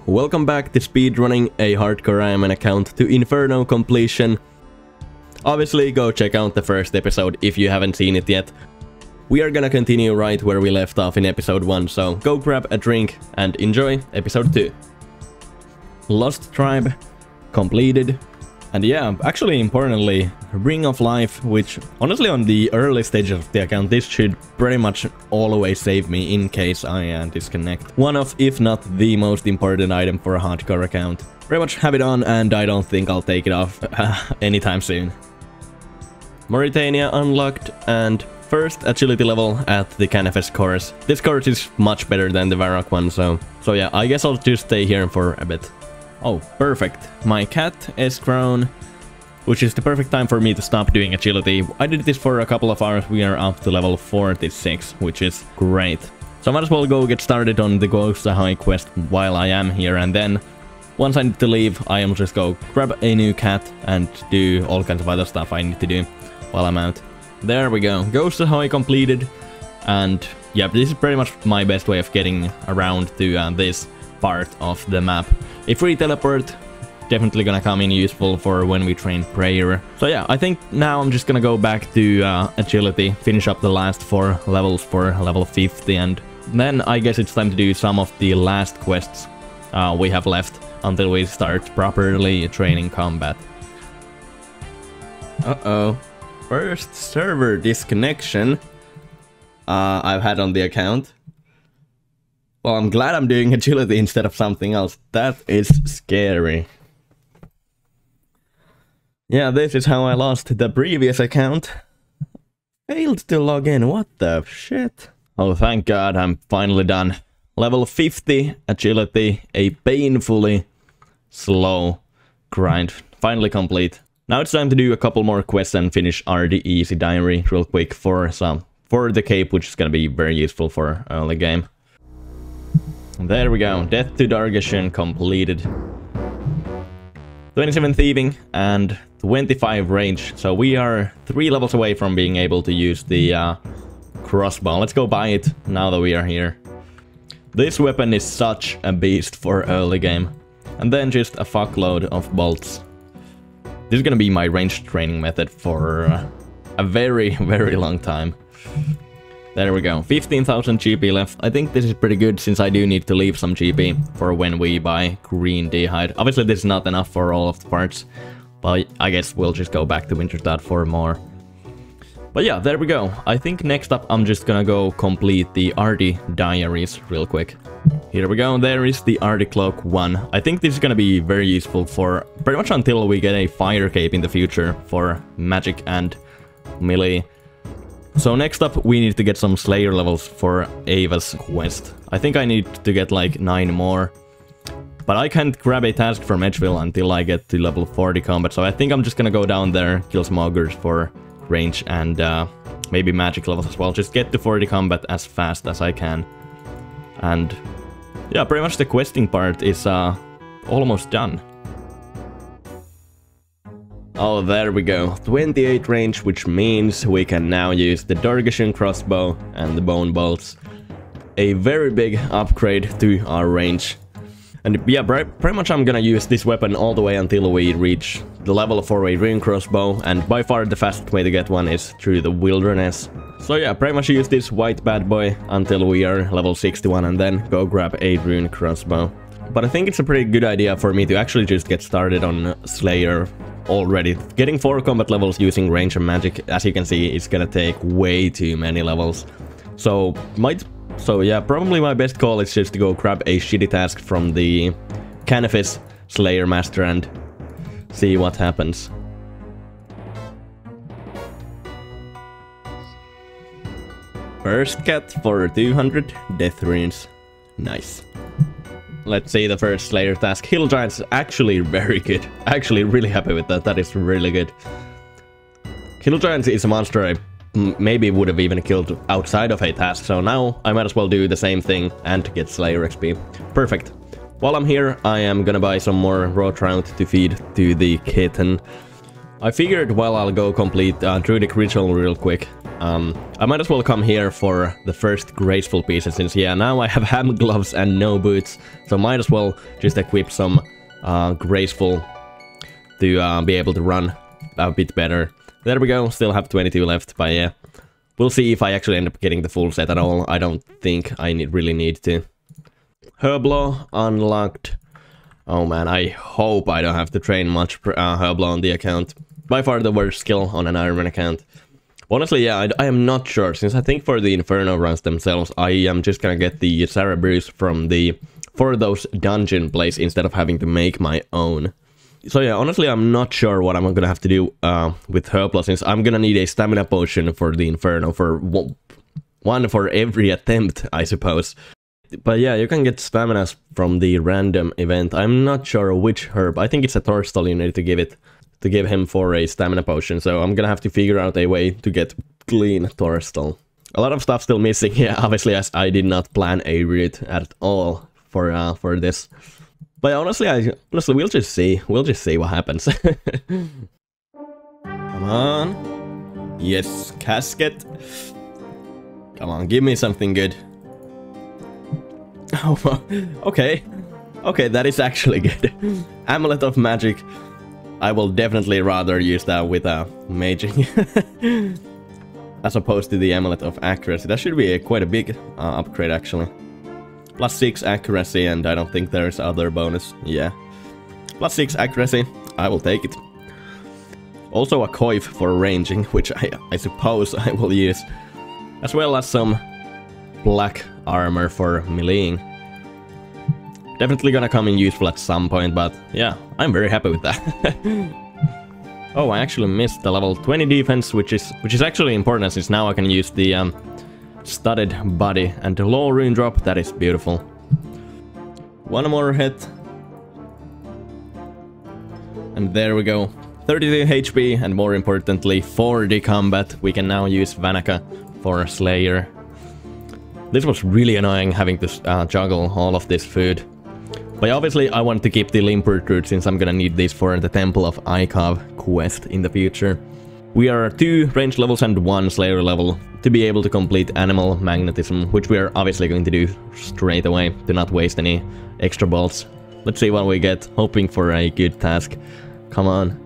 welcome back to Speedrunning a Hardcore IM account to Inferno completion. Obviously, go check out the first episode if you haven't seen it yet. We are gonna continue right where we left off in episode 1, so go grab a drink and enjoy episode 2. Lost Tribe completed. And yeah, actually importantly, Ring of Life, which honestly on the early stages of the account, this should pretty much always save me in case I disconnect. One of, if not the most important item for a hardcore account. Pretty much have it on and I don't think I'll take it off anytime soon. Mauritania unlocked and first agility level at the Canefest course. This course is much better than the Varrock one, so yeah, I guess I'll just stay here for a bit. Oh, perfect. My cat is grown, which is the perfect time for me to stop doing agility. I did this for a couple of hours. We are up to level 46, which is great. So I might as well go get started on the Ghost Ahoy quest while I am here, and then once I need to leave, I am just go grab a new cat and do all kinds of other stuff I need to do while I'm out. There we go. Ghost Ahoy completed, and yeah, this is pretty much my best way of getting around to this part of the map. A free teleport, definitely gonna come in useful for when we train prayer. So yeah, I think now I'm just gonna go back to agility, finish up the last 4 levels for level 50, and then I guess it's time to do some of the last quests we have left until we start properly training combat. Uh-oh. First server disconnection I've had on the account. Well, I'm glad I'm doing agility instead of something else. That is scary. Yeah, this is how I lost the previous account. Failed to log in, what the shit? Oh, thank God, I'm finally done. Level 50 agility, a painfully slow grind. Finally complete. Now it's time to do a couple more quests and finish RD Easy Diary real quick for the cape, which is gonna be very useful for early game. There we go, Death to Dargashian completed. 27 thieving and 25 range, so we are 3 levels away from being able to use the crossbow. Let's go buy it now that we are here. This weapon is such a beast for early game. And then just a fuckload of bolts. This is gonna be my range training method for a very, very long time. There we go, 15,000 GP left. I think this is pretty good since I do need to leave some GP for when we buy green D-hide. Obviously this is not enough for all of the parts, but I guess we'll just go back to Winterstad for more. But yeah, there we go. I think next up I'm just gonna go complete the RD diaries real quick. Here we go, there is the RD Cloak 1. I think this is gonna be very useful for pretty much until we get a fire cape in the future for magic and melee. So next up, we need to get some Slayer levels for Ava's quest. I think I need to get like 9 more. But I can't grab a task from Edgeville until I get to level 40 combat, so I think I'm just gonna go down there, kill some augurs for range and maybe magic levels as well. Just get to 40 combat as fast as I can. And yeah, pretty much the questing part is almost done. Oh, there we go. 28 range, which means we can now use the Dargashian crossbow and the bone bolts. A very big upgrade to our range. And yeah, pretty much I'm gonna use this weapon all the way until we reach the level for a rune crossbow, and by far the fastest way to get one is through the wilderness. So yeah, pretty much use this white bad boy until we are level 61 and then go grab a rune crossbow. But I think it's a pretty good idea for me to actually just get started on Slayer already. Getting 4 combat levels using range and magic, as you can see, is gonna take way too many levels. So yeah, probably my best call is just to go grab a shitty task from the Canefest Slayer Master and see what happens. First cat for 200 death runes. Nice. Let's see the first Slayer task. Hill Giant's actually very good. Actually really happy with that. That is really good. Hill Giant is a monster I maybe would have even killed outside of a task, so now I might as well do the same thing and get Slayer XP. Perfect. While I'm here, I am gonna buy some more raw trout to feed to the kitten. I figured, well, I'll go complete Druidic Ritual real quick. I might as well come here for the first graceful pieces, since, yeah, now I have ham gloves and no boots, so might as well just equip some graceful to be able to run a bit better. There we go, still have 22 left, but yeah. We'll see if I actually end up getting the full set at all. I don't think I really need to. Herblaw unlocked. Oh man, I hope I don't have to train much Herblaw on the account. By far the worst skill on an Ironman account. Honestly, yeah, I am not sure, since I think for the Inferno runs themselves, I am just gonna get the Cerebrus for those dungeon plays instead of having to make my own. So yeah, honestly, I'm not sure what I'm gonna have to do with Herblaw, since I'm gonna need a stamina potion for the Inferno, for one for every attempt, I suppose. But yeah, you can get staminas from the random event. I'm not sure which herb. I think it's a Torstal you need to give him for a stamina potion, so I'm gonna have to figure out a way to get clean Torstal. A lot of stuff still missing, yeah, obviously, as I did not plan a route at all for this. But honestly, we'll just see. We'll just see what happens. Come on. Yes, casket. Come on, give me something good. Oh, okay. Okay, that is actually good. Amulet of Magic. I will definitely rather use that with maging. As opposed to the Amulet of Accuracy. That should be quite a big upgrade, actually. +6 accuracy, and I don't think there's other bonus. Yeah. +6 accuracy, I will take it. Also a coif for ranging, which I suppose I will use. As well as some black armor for meleeing. Definitely gonna come in useful at some point, but yeah, I'm very happy with that. Oh, I actually missed the level 20 defense, which is actually important, since now I can use the studded body and the low rune drop. That is beautiful. One more hit. And there we go. 32 HP, and more importantly, for the combat, we can now use Vanaka for a Slayer. This was really annoying having to juggle all of this food. But obviously I want to keep the Limper Root, since I'm gonna need this for the Temple of Ikav quest in the future. We are 2 range levels and 1 Slayer level to be able to complete Animal Magnetism, which we are obviously going to do straight away to not waste any extra bolts. Let's see what we get, hoping for a good task. Come on.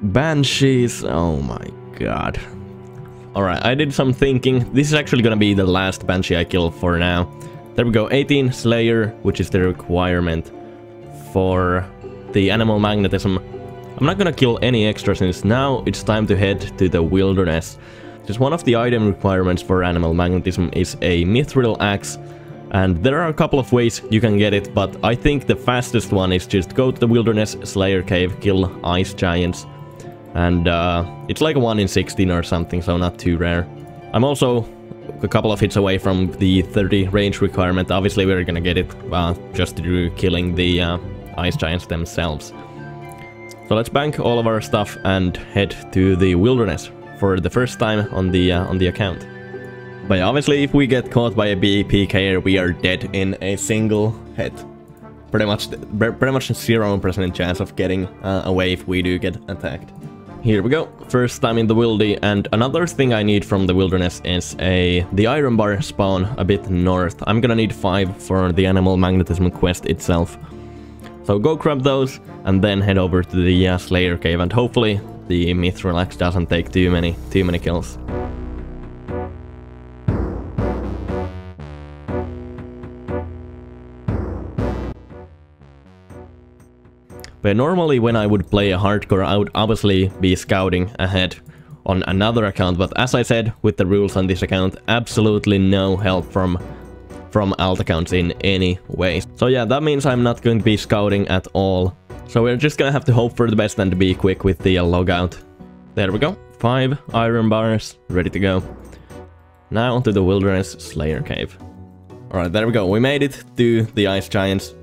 Banshees, oh my god. Alright, I did some thinking. This is actually gonna be the last Banshee I kill for now. There we go, 18 Slayer, which is the requirement for the Animal Magnetism. I'm not gonna kill any extra, since now it's time to head to the wilderness. Just one of the item requirements for Animal Magnetism is a Mithril Axe, and there are a couple of ways you can get it, but I think the fastest one is just go to the wilderness, Slayer Cave, kill ice giants, and it's like a 1 in 16 or something, so not too rare. I'm also a couple of hits away from the 30 range requirement. Obviously we're gonna get it just through killing the ice giants themselves. So let's bank all of our stuff and head to the wilderness for the first time on the account. But obviously, if we get caught by a BPKer, we are dead in a single hit. Pretty much 0% chance of getting away if we do get attacked. Here we go, first time in the wildy, and another thing I need from the wilderness is the iron bar spawn a bit north. I'm gonna need 5 for the Animal Magnetism quest itself. So go grab those, and then head over to the Slayer Cave, and hopefully the Mithril Axe doesn't take too many kills. But normally when I would play a hardcore, I would obviously be scouting ahead on another account, but as I said, with the rules on this account, absolutely no help from alt accounts in any way. So yeah, that means I'm not going to be scouting at all. So we're just gonna have to hope for the best and be quick with the logout. There we go, 5 iron bars, ready to go. Now to the Wilderness Slayer Cave. Alright, there we go, we made it to the ice giants.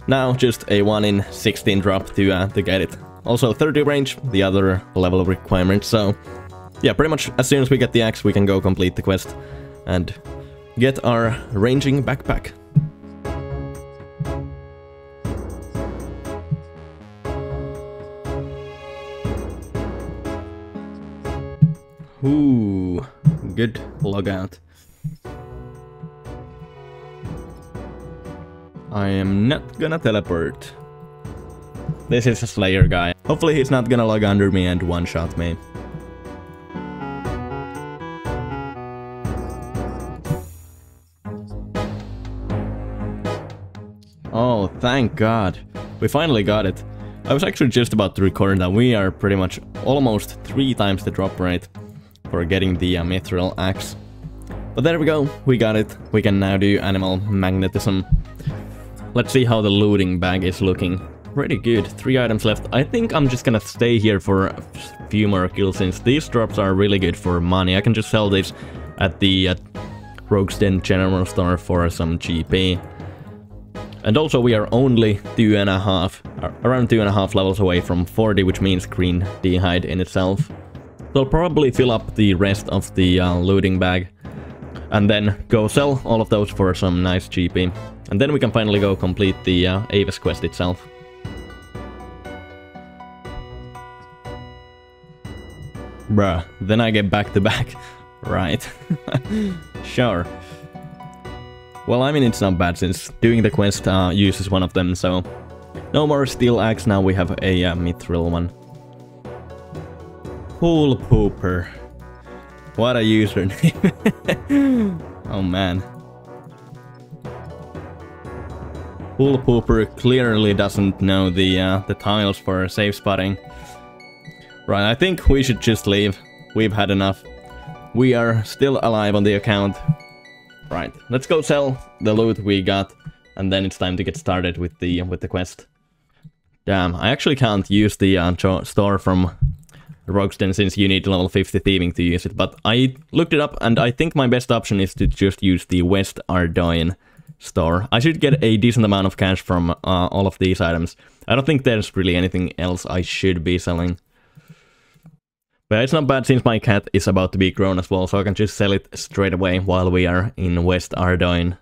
Now just a 1 in 16 drop to get it. Also 30 range, the other level requirement, so yeah, pretty much as soon as we get the axe we can go complete the quest and get our ranging backpack. Ooh, good logout. I am not gonna teleport. This is a Slayer guy. Hopefully he's not gonna log under me and one-shot me. Oh, thank God. We finally got it. I was actually just about to record that we are pretty much almost 3 times the drop rate for getting the mithril axe. But there we go, we got it. We can now do animal magnetism. Let's see how the looting bag is looking. Pretty good, 3 items left. I think I'm just gonna stay here for a few more kills since these drops are really good for money. I can just sell this at the Rogue's Den general store for some GP. And also we are only around 2.5 levels away from 40, which means green d'hide in itself. So I'll probably fill up the rest of the looting bag and then go sell all of those for some nice GP. And then we can finally go complete the Avis quest itself. Bruh, then I get back to back. Right. Sure. Well, I mean, it's not bad since doing the quest uses one of them, so... No more steel axe, now we have a mithril one. Pool Pooper. What a username. Oh man. Pool Pooper clearly doesn't know the tiles for safe spotting. Right, I think we should just leave. We've had enough. We are still alive on the account. Right, let's go sell the loot we got, and then it's time to get started with the quest. Damn, I actually can't use the store from Rogue's Den since you need level 50 thieving to use it, but I looked it up and I think my best option is to just use the West Ardoin store. I should get a decent amount of cash from all of these items. I don't think there's really anything else I should be selling. But it's not bad since my cat is about to be grown as well, so I can just sell it straight away while we are in West Ardoin.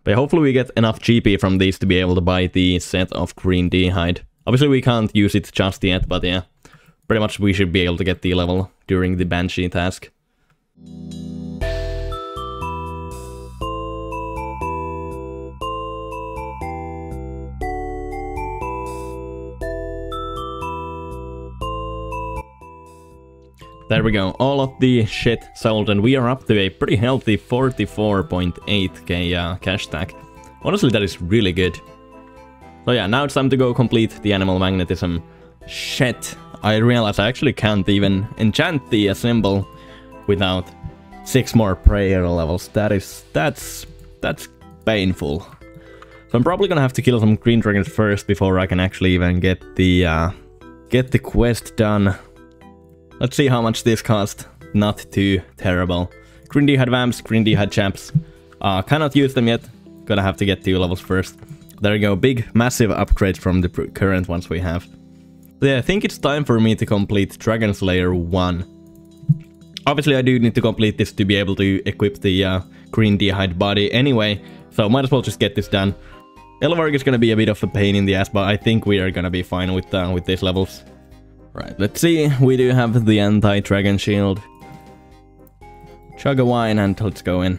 But hopefully we get enough GP from these to be able to buy the set of green d'hide. Obviously we can't use it just yet, but yeah. Pretty much we should be able to get the level during the Banshee task. There we go, all of the shit sold, and we are up to a pretty healthy 44.8k cash stack. Honestly, that is really good. So yeah, now it's time to go complete the animal magnetism. Shit, I realized I actually can't even enchant the symbol without 6 more prayer levels. That's painful. So I'm probably gonna have to kill some green dragons first before I can actually even get the quest done. Let's see how much this cost. Not too terrible. Green d'hide vamps, green d'hide chaps. Cannot use them yet. Gonna have to get 2 levels first. There you go, big, massive upgrade from the current ones we have. So yeah, I think it's time for me to complete Dragon Slayer 1. Obviously I do need to complete this to be able to equip the green d'hide body anyway, so might as well just get this done. Elvarg is gonna be a bit of a pain in the ass, but I think we are gonna be fine with these levels. Right, let's see, we do have the anti-dragon shield. Chug a wine and let's go in.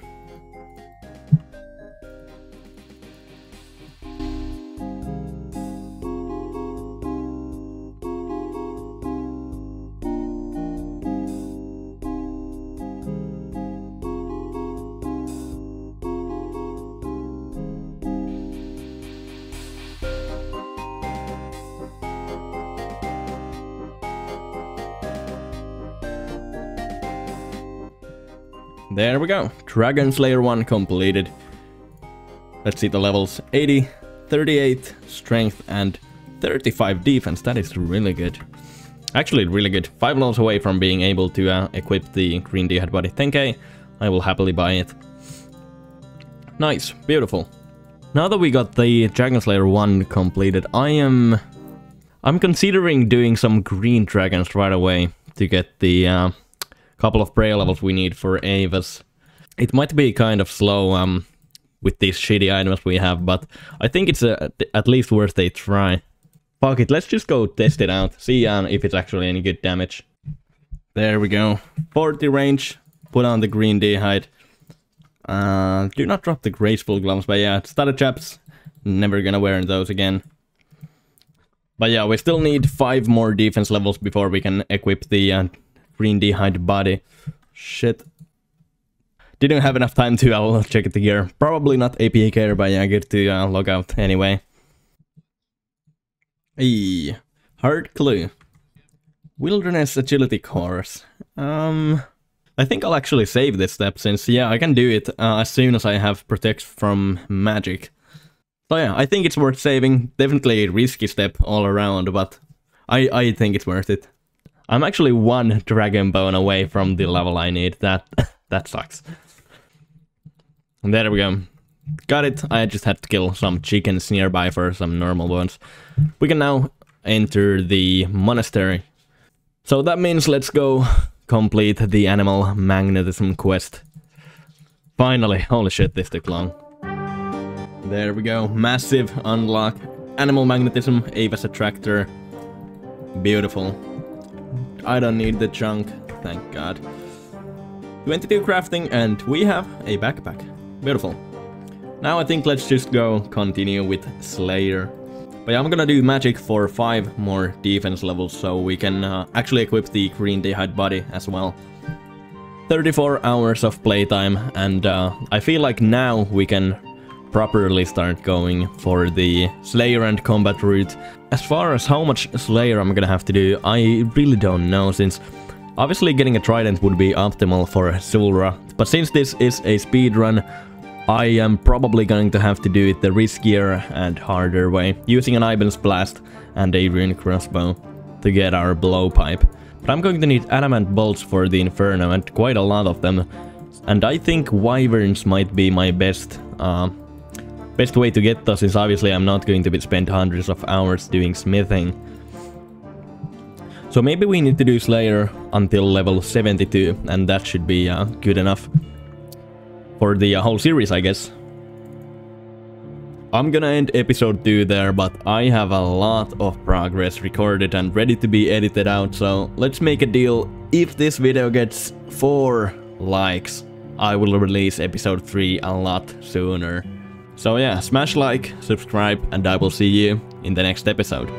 There we go, Dragon Slayer 1 completed. Let's see the levels, 80, 38 strength and 35 defense, that is really good. Actually really good, 5 levels away from being able to equip the green d'hide body. 10k, I will happily buy it. Nice, beautiful. Now that we got the Dragon Slayer 1 completed, I'm considering doing some green dragons right away to get the couple of prayer levels we need for Avis. It might be kind of slow with these shitty items we have, but I think it's at least worth a try. Fuck it, let's just go test it out, see if it's actually any good damage. There we go. 40 range. Put on the green D-hide. Do not drop the graceful gloves, but yeah, starter chaps. Never gonna wear those again. But yeah, we still need 5 more defense levels before we can equip the green D-hide body. Shit. Didn't have enough time to check the gear. Probably not AP care, but yeah, good to log out anyway. Eee. Hard clue. Wilderness agility course. I think I'll actually save this step since, yeah, I can do it as soon as I have protect from magic. So yeah, I think it's worth saving. Definitely a risky step all around, but I think it's worth it. I'm actually 1 dragon bone away from the level I need. That sucks. And there we go. Got it. I just had to kill some chickens nearby for some normal ones. We can now enter the monastery. So that means let's go complete the animal magnetism quest. Finally. Holy shit, this took long. There we go. Massive unlock. Animal magnetism, Ava's attractor. Beautiful. I don't need the junk. Thank God. 22 crafting, and we have a backpack. Beautiful. Now I think let's just go continue with Slayer. But yeah, I'm gonna do magic for 5 more defense levels, so we can actually equip the green D-hide body as well. 34 hours of playtime, and I feel like now we can properly start going for the Slayer and combat route. As far as how much Slayer I'm gonna have to do, I really don't know, since obviously getting a trident would be optimal for Zulra, but since this is a speedrun, I am probably going to have to do it the riskier and harder way, using an Iban's blast and a rune crossbow to get our blowpipe. But I'm going to need adamant bolts for the Inferno, and quite a lot of them. And I think wyverns might be my best way to get those, since obviously I'm not going to spend hundreds of hours doing smithing. So maybe we need to do Slayer until level 72, and that should be good enough for the whole series, I guess. I'm gonna end episode 2 there, but I have a lot of progress recorded and ready to be edited out, so let's make a deal. If this video gets 4 likes, I will release episode 3 a lot sooner. So yeah, smash like, subscribe, and I will see you in the next episode.